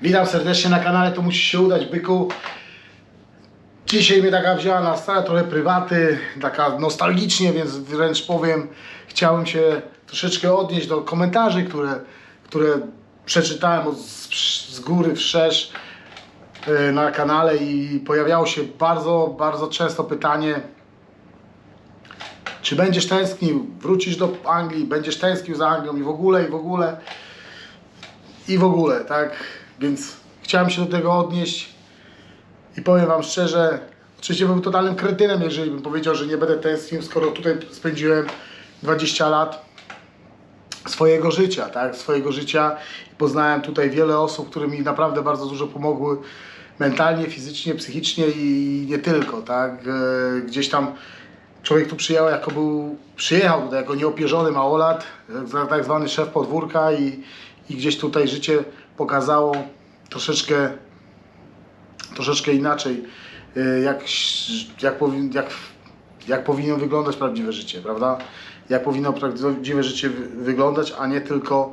Witam serdecznie na kanale, to musi się udać, byku. Dzisiaj mnie taka wzięła na stałe, trochę prywaty, taka nostalgicznie, więc wręcz powiem, chciałem się troszeczkę odnieść do komentarzy, które przeczytałem z góry wszerz na kanale i pojawiało się bardzo często pytanie, czy będziesz tęsknił, wrócisz do Anglii, będziesz tęsknił za Anglią i w ogóle, tak? Więc chciałem się do tego odnieść i powiem wam szczerze, oczywiście bym totalnym kretynem, jeżeli bym powiedział, że nie będę tęsknił, skoro tutaj spędziłem 20 lat swojego życia, tak? Swojego życia i poznałem tutaj wiele osób, które mi naprawdę bardzo dużo pomogły mentalnie, fizycznie, psychicznie i nie tylko, tak? Gdzieś tam człowiek tu przyjechał tutaj jako nieopierzony małolat, tak zwany szef podwórka i gdzieś tutaj życie pokazało troszeczkę inaczej, jak powinno wyglądać prawdziwe życie, prawda? Jak powinno prawdziwe życie wyglądać, a nie tylko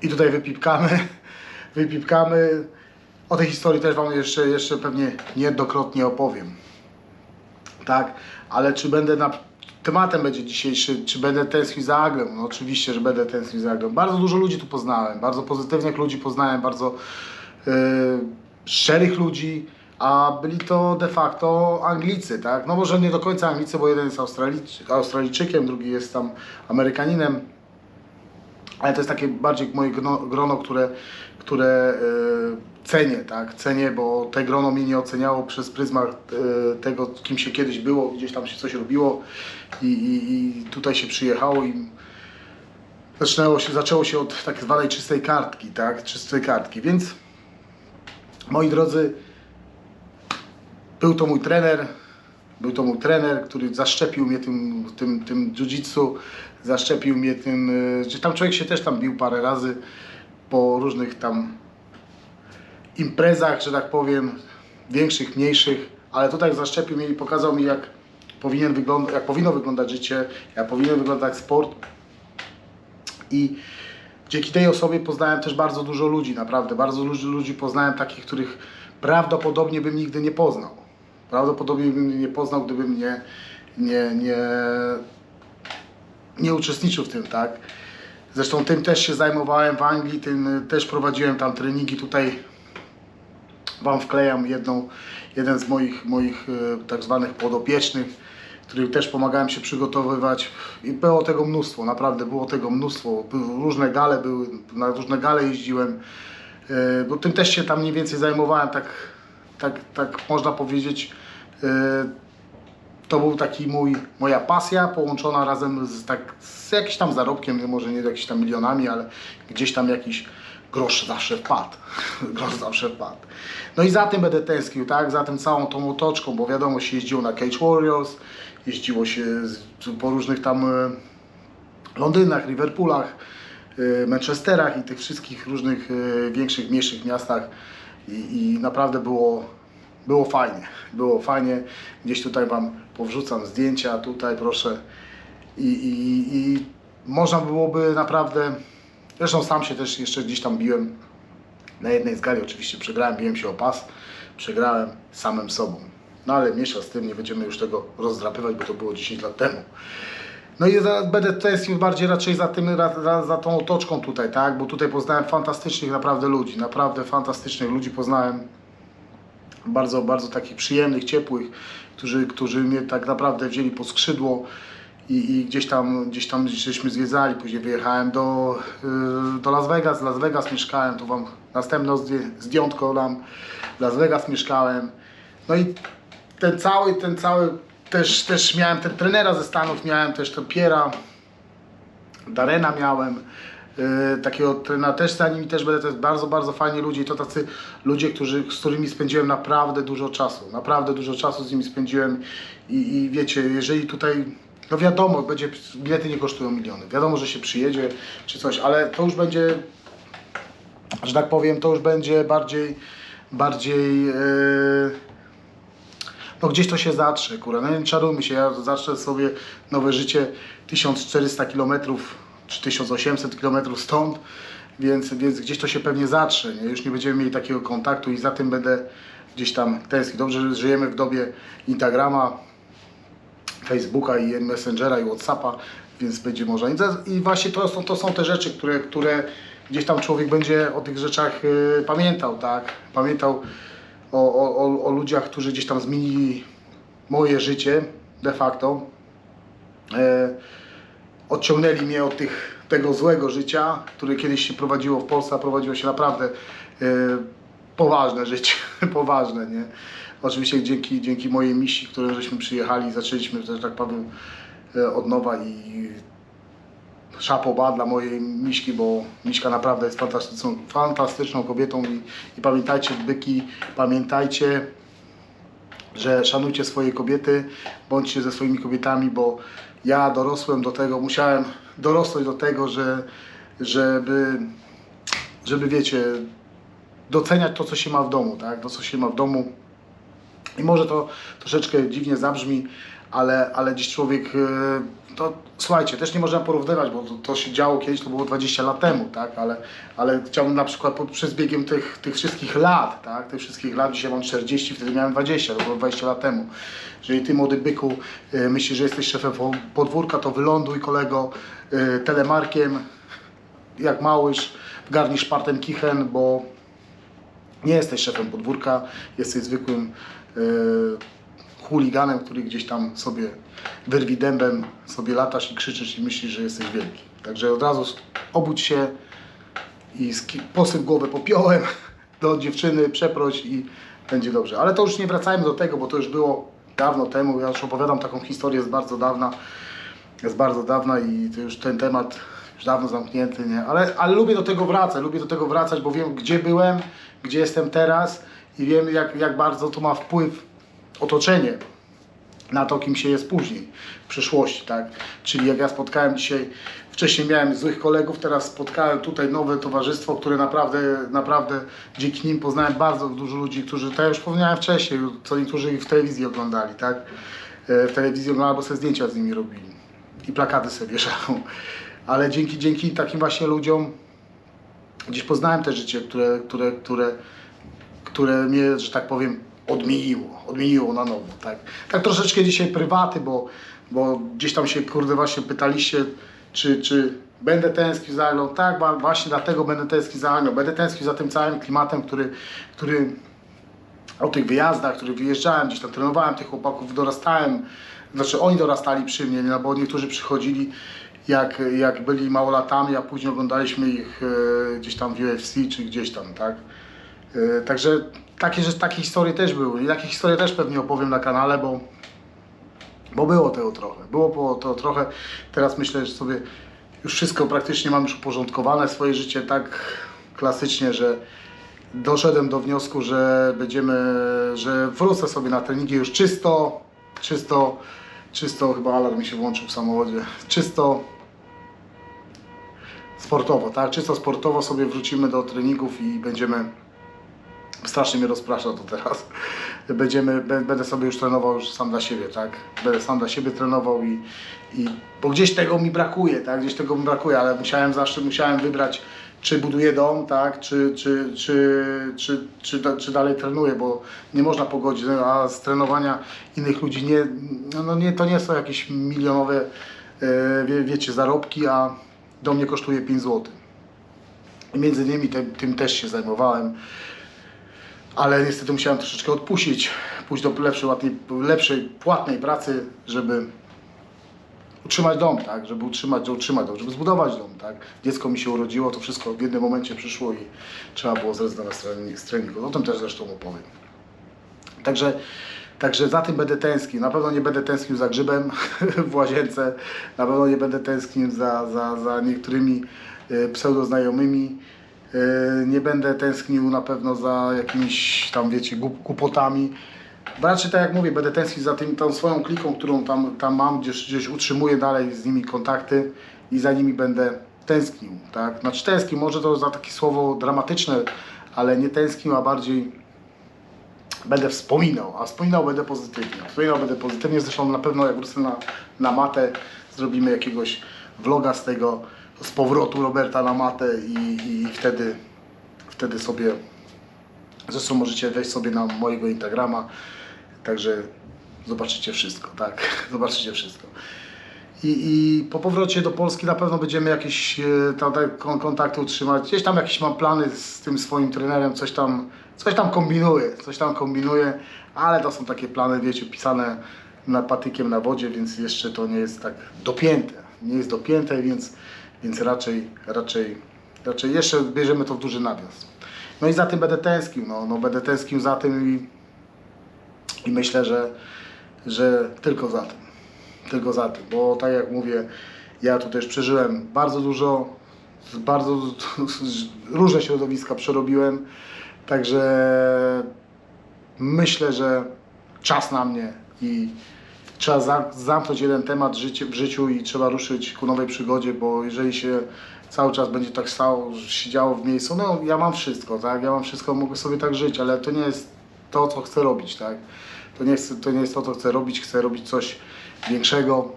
i tutaj wypipkamy. O tej historii też wam jeszcze pewnie niejednokrotnie opowiem. Tak, ale czy będę tematem będzie dzisiejszy, czy będę tęsknił za Anglią? No oczywiście, że będę tęsknił za Anglią. Bardzo dużo ludzi tu poznałem, bardzo pozytywnych ludzi poznałem, bardzo szczerych ludzi, a byli to de facto Anglicy, tak? No może nie do końca Anglicy, bo jeden jest Australijczykiem, drugi jest tam Amerykaninem, ale to jest takie bardziej moje grono, które cenię, tak? Cenię, bo te grono mnie nie oceniało przez pryzmat tego, kim się kiedyś było, gdzieś tam się coś robiło i tutaj się przyjechało i zaczęło się od tak zwanej czystej kartki, tak? Czystej kartki, więc moi drodzy, był to mój trener, który zaszczepił mnie tym jiu-jitsu, zaszczepił mnie tym, że tam człowiek się też tam bił parę razy po różnych tam imprezach, że tak powiem, większych, mniejszych, ale tutaj zaszczepił mnie i pokazał mi, jak powinno wyglądać życie, jak powinien wyglądać sport. I dzięki tej osobie poznałem też bardzo dużo ludzi, naprawdę, bardzo dużo ludzi poznałem, takich, których prawdopodobnie bym nigdy nie poznał. Prawdopodobnie bym nie poznał, gdybym nie uczestniczył w tym, tak? Zresztą tym też się zajmowałem w Anglii, tym też prowadziłem tam treningi. Tutaj wam wklejam jeden z moich tak zwanych podopiecznych, którym też pomagałem się przygotowywać i było tego mnóstwo, naprawdę było tego mnóstwo. Różne gale były, na różne gale jeździłem, bo tym też się tam mniej więcej zajmowałem, tak można powiedzieć. To był taki moja pasja połączona razem z jakimś tam zarobkiem, może nie jakimiś tam milionami, ale gdzieś tam jakiś grosz zawsze wpadł. Grosz zawsze wpadł. No i za tym będę tęsknił, tak? Za tym całą tą otoczką, bo wiadomo, się jeździło na Cage Warriors, jeździło się po różnych tam Londynach, Liverpoolach, Manchesterach i tych wszystkich różnych większych, mniejszych miastach i naprawdę było fajnie, gdzieś tutaj wam powrzucam zdjęcia, tutaj proszę i można byłoby naprawdę, zresztą sam się też jeszcze gdzieś tam biłem, na jednej z gali oczywiście przegrałem, biłem się o pas, przegrałem samym sobą, no ale mniejsza z tym, nie będziemy już tego rozdrapywać, bo to było 10 lat temu. No i będę tęsknił bardziej raczej za tą otoczką tutaj, tak, bo tutaj poznałem fantastycznych naprawdę ludzi, naprawdę fantastycznych ludzi poznałem. Bardzo takich przyjemnych, ciepłych, którzy mnie tak naprawdę wzięli pod skrzydło i gdzieś tam żeśmy zwiedzali. Później wyjechałem do Las Vegas. W Las Vegas mieszkałem, tu wam następne zdjątko dam. W Las Vegas mieszkałem. No i ten cały też miałem trenera ze Stanów, miałem też Piera, Darrena miałem. Takiego trenera też za nimi też będę, to jest bardzo fajni ludzie i to tacy ludzie, z którymi spędziłem naprawdę dużo czasu z nimi spędziłem i wiecie, jeżeli tutaj, no wiadomo, bilety nie kosztują miliony, wiadomo, że się przyjedzie czy coś, ale to już będzie, że tak powiem, to już będzie bardziej no gdzieś to się zatrze, kurwa, no nie czarujmy się, ja zacznę sobie nowe życie 1400 km czy 1800 km stąd, więc gdzieś to się pewnie zatrze, nie? Już nie będziemy mieli takiego kontaktu i za tym będę gdzieś tam tęsknił. Dobrze, że żyjemy w dobie Instagrama, Facebooka i Messengera i Whatsappa, więc będzie można. I właśnie to są te rzeczy, które gdzieś tam człowiek będzie o tych rzeczach pamiętał, tak? Pamiętał o ludziach, którzy gdzieś tam zmienili moje życie de facto. Odciągnęli mnie od tego złego życia, które kiedyś się prowadziło w Polsce, a prowadziło się naprawdę poważne życie, poważne, nie? Oczywiście dzięki mojej misji, którą żeśmy przyjechali, zaczęliśmy, że tak powiem, od nowa i szapoba dla mojej Miśki, bo Miśka naprawdę jest fantastyczną kobietą i pamiętajcie, byki, pamiętajcie, że szanujcie swoje kobiety, bądźcie ze swoimi kobietami, bo ja dorosłem do tego, musiałem dorosnąć do tego, żeby wiecie, doceniać to, co się ma w domu, tak? To, co się ma w domu. I może to troszeczkę dziwnie zabrzmi, ale dziś człowiek, to słuchajcie, też nie można porównywać, bo to się działo kiedyś, to było 20 lat temu, tak? Ale chciałbym na przykład przez biegiem tych wszystkich lat, tak? Tych wszystkich lat, dzisiaj mam 40, wtedy miałem 20, to było 20 lat temu. Jeżeli ty, młody byku, myślisz, że jesteś szefem podwórka, to wyląduj, kolego, telemarkiem, jak małyż, wgarnij szpartem kichen, bo nie jesteś szefem podwórka, jesteś zwykłym chuliganem, który gdzieś tam sobie wyrwi dębem, sobie latasz i krzyczysz i myślisz, że jesteś wielki. Także od razu obudź się i posyp głowę popiołem do dziewczyny, przeproś i będzie dobrze. Ale to już nie wracajmy do tego, bo to już było dawno temu. Ja już opowiadam taką historię z bardzo dawna i to już ten temat już dawno zamknięty, nie? Ale lubię do tego wracać, bo wiem, gdzie byłem, gdzie jestem teraz i wiem, jak bardzo to ma wpływ otoczenie na to, kim się jest później, w przyszłości, tak? Czyli jak ja spotkałem dzisiaj, wcześniej miałem złych kolegów, teraz spotkałem tutaj nowe towarzystwo, które naprawdę dzięki nim poznałem bardzo dużo ludzi, którzy, tak jak już wspomniałem wcześniej, co niektórzy w telewizji oglądali, tak? W telewizji oglądali, bo sobie zdjęcia z nimi robili i plakaty sobie wieszają. Ale dzięki takim właśnie ludziom gdzieś poznałem te życie, które mnie, że tak powiem, odmieniło na nowo, tak. Tak troszeczkę dzisiaj prywaty, bo gdzieś tam się, kurde, właśnie pytaliście, czy będę tęsknił za Anglią. Tak, właśnie dlatego będę tęsknił za Anglią. Będę tęsknił za tym całym klimatem, który o tych wyjazdach, który wyjeżdżałem, gdzieś tam trenowałem tych chłopaków, dorastałem, znaczy oni dorastali przy mnie, no bo niektórzy przychodzili jak byli małolatami, a później oglądaliśmy ich gdzieś tam w UFC czy gdzieś tam, tak. Także takie historie też były i takie historie też pewnie opowiem na kanale, bo było tego trochę. Było to trochę. Teraz myślę, że sobie już wszystko praktycznie mam już uporządkowane, swoje życie tak klasycznie, że doszedłem do wniosku, że wrócę sobie na treningi już czysto, chyba alarm mi się włączył w samochodzie, czysto sportowo, tak? Czysto sportowo sobie wrócimy do treningów i będziemy, strasznie mnie rozprasza to teraz, będę sobie już trenował już sam dla siebie, tak? Będę sam dla siebie trenował bo gdzieś tego mi brakuje, tak? Gdzieś tego mi brakuje, ale musiałem wybrać, czy buduję dom, tak? Czy dalej trenuję, bo nie można pogodzić, a z trenowania innych ludzi to nie są jakieś milionowe, wiecie, zarobki, a do mnie kosztuje 5 zł. I między innymi tym też się zajmowałem, ale niestety musiałem troszeczkę odpuścić, pójść do lepszej, płatnej pracy, żeby utrzymać dom, tak, żeby utrzymać dom, żeby zbudować dom, tak. Dziecko mi się urodziło, to wszystko w jednym momencie przyszło i trzeba było zrezygnować z treningu. O tym też zresztą opowiem. Także za tym będę tęsknił. Na pewno nie będę tęsknił za grzybem w łazience, na pewno nie będę tęsknił za niektórymi pseudoznajomymi. Nie będę tęsknił na pewno za jakimiś tam, wiecie, głupotami. Raczej tak jak mówię, będę tęsknił za tą swoją kliką, którą tam mam, gdzieś utrzymuję dalej z nimi kontakty i za nimi będę tęsknił, tak? Znaczy tęsknił, może to za takie słowo dramatyczne, ale nie tęsknił, a bardziej będę wspominał, a wspominał będę pozytywnie. Zresztą na pewno jak wrócę na matę, zrobimy jakiegoś vloga z tego, z powrotu Roberta na matę i wtedy sobie, zresztą możecie wejść sobie na mojego Instagrama, także zobaczycie wszystko, tak, zobaczycie wszystko. I po powrocie do Polski na pewno będziemy jakieś kontakty utrzymać. Gdzieś tam jakieś mam plany z tym swoim trenerem, coś tam kombinuję, ale to są takie plany, wiecie, pisane patykiem na wodzie, więc jeszcze to nie jest tak dopięte. Nie jest dopięte, więc raczej jeszcze bierzemy to w duży nawias. No i za tym będę tęsknił, no będę tęsknił za tym i myślę, że tylko za tym. Tylko za tym, bo tak jak mówię, ja tu też przeżyłem bardzo dużo, bardzo różne środowiska przerobiłem, także myślę, że czas na mnie i trzeba zamknąć jeden temat w życiu i trzeba ruszyć ku nowej przygodzie, bo jeżeli się cały czas będzie tak siedziało w miejscu, no ja mam wszystko, tak, ja mam wszystko, mogę sobie tak żyć, ale to nie jest to, co chcę robić, tak, to nie jest to, co chcę robić coś większego,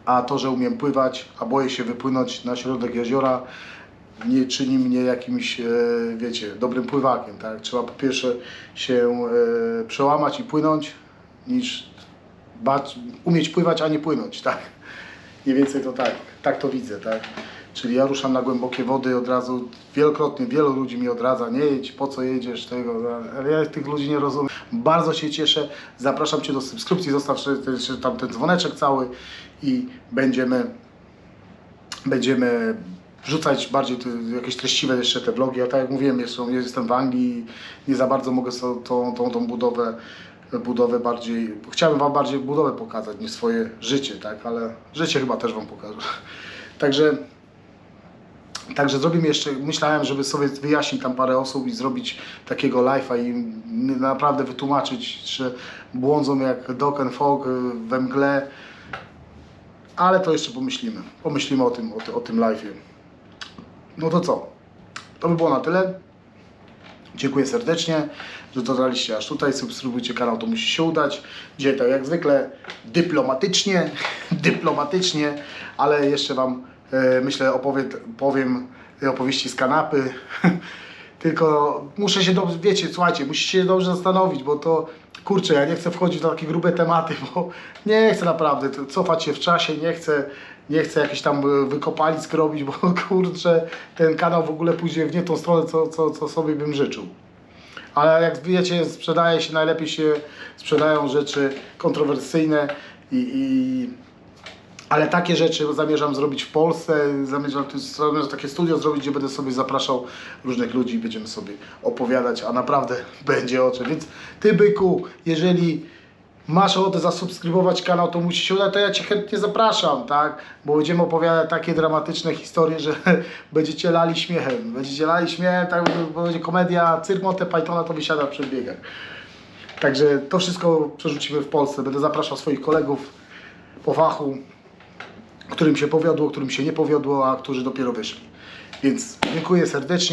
a to, że umiem pływać, a boję się wypłynąć na środek jeziora, nie czyni mnie jakimś, wiecie, dobrym pływakiem, tak? Trzeba po pierwsze się przełamać i płynąć, niż umieć pływać, a nie płynąć, tak? Mniej więcej to tak to widzę, tak? Czyli ja ruszam na głębokie wody od razu, wielokrotnie wielu ludzi mi odradza, nie jedź, po co jedziesz, tego, ale ja tych ludzi nie rozumiem. Bardzo się cieszę, zapraszam Cię do subskrypcji, zostaw tam ten dzwoneczek cały i będziemy wrzucać bardziej jakieś treściwe jeszcze te vlogi. Ja tak jak mówiłem, jestem w Anglii, nie za bardzo mogę tą budowę bardziej, chciałbym Wam bardziej budowę pokazać niż swoje życie, tak, ale życie chyba też Wam pokażę. Także zrobimy jeszcze, myślałem, żeby sobie wyjaśnić tam parę osób i zrobić takiego live'a i naprawdę wytłumaczyć, że błądzą jak dog and fog we mgle, ale to jeszcze pomyślimy o tym live'ie. No to co? To by było na tyle. Dziękuję serdecznie, że dotarliście aż tutaj. Subskrybujcie kanał, to musi się udać. Dzisiaj tak jak zwykle dyplomatycznie, ale jeszcze Wam myślę powiem opowieści z kanapy. Tylko muszę się dobrze, wiecie, słuchajcie, musicie się dobrze zastanowić, bo to, kurczę, ja nie chcę wchodzić w takie grube tematy, bo nie chcę naprawdę cofać się w czasie, nie chcę jakichś tam wykopalisk robić, bo kurczę, ten kanał w ogóle pójdzie w nie tą stronę, co sobie bym życzył. Ale jak wiecie, najlepiej się sprzedają rzeczy kontrowersyjne ale takie rzeczy zamierzam zrobić w Polsce, zamierzam takie studio zrobić, gdzie będę sobie zapraszał różnych ludzi i będziemy sobie opowiadać, a naprawdę będzie o czym. Więc Ty, byku, jeżeli masz ochotę zasubskrybować kanał, to musisz się udać, to ja Cię chętnie zapraszam, tak? Bo będziemy opowiadać takie dramatyczne historie, że będziecie lali śmiechem. Tak, bo będzie komedia, cyrk Monty Pythona to wysiada w przebiegach. Także to wszystko przerzucimy w Polsce. Będę zapraszał swoich kolegów po fachu, którym się powiodło, którym się nie powiodło, a którzy dopiero wyszli. Więc dziękuję serdecznie.